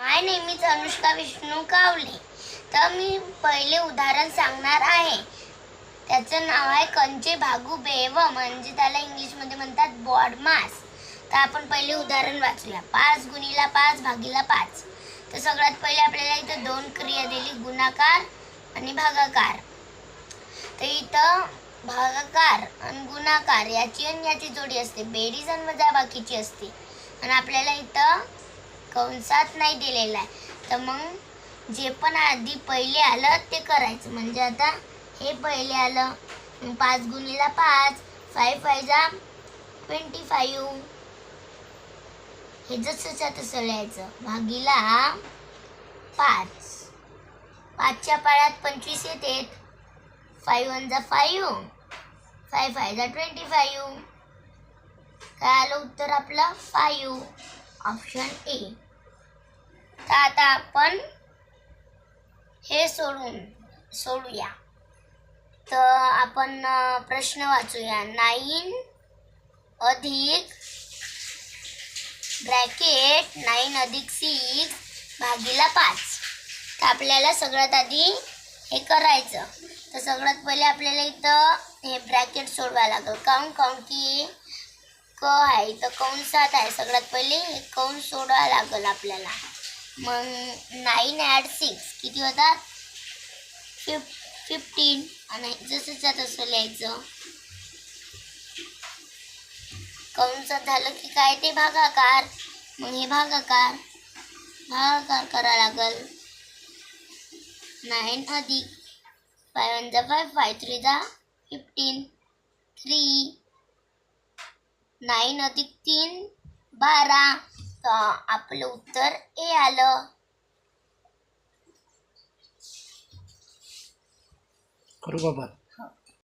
My name is Anushka Vishnu Kawale. तर मी पहिले उदाहरण सांगणार आहे. त्याचं नाव आहे कंचे भागू बेव, म्हणजे त्याला इंग्लिशमध्ये म्हणतात बॉड मास. तर आपण पहिले उदाहरण वाचूया. 5 गुणिला 5 भागीला 5. तर सगळ्यात पहिले आपल्याला इथं दोन क्रिया दिली, गुणाकार आणि भागाकार. तर इथं भागाकार आणि गुणाकार याची आणि याची जोडी असते, बेरीज आणि वजाबाकीची असते. आणि आपल्याला इथं कंसात नाही दिलेला आहे. तर मग जे पण आधी पहिले आलं ते करायचं. म्हणजे आता हे पहिले आलं, 5 गुणिला 5, 5 5 जा 25. हे जसंच्या तसं लिहायचं. भागीला 5. 5च्या पाड्यात 25 येते. 5 1 जा 5, 5 5 जा 25. काय आलं उत्तर आपलं? 5. Option A. तर आता आपण हे सोडूया. तर आपण प्रश्न वाचूया. 9 अधिक ब्रॅकेट 9 अधिक 6 भागीला 5. तर आपल्याला सगळ्यात आधी हे करायचं. तर सगळ्यात पहिले आपल्याला इथं हे ब्रॅकेट सोडवायला लागेल. काऊन की क आहे इथं कंसात आहे. सगळ्यात पहिले हे कंस सोडवायला लागेल आपल्याला. मग 9 ॲड 6 किती होतात? 15. आणि जसंच्या तसं लिहायचं. कंसात झालं की काय ते भागाकार. मग हे भागाकार करा लागल. 9 अधिक 5 1 जा 5, 5 3 जा 15, 3. 9 अधिक 3 12. तर आपलं उत्तर ए आलं. करू बाबा.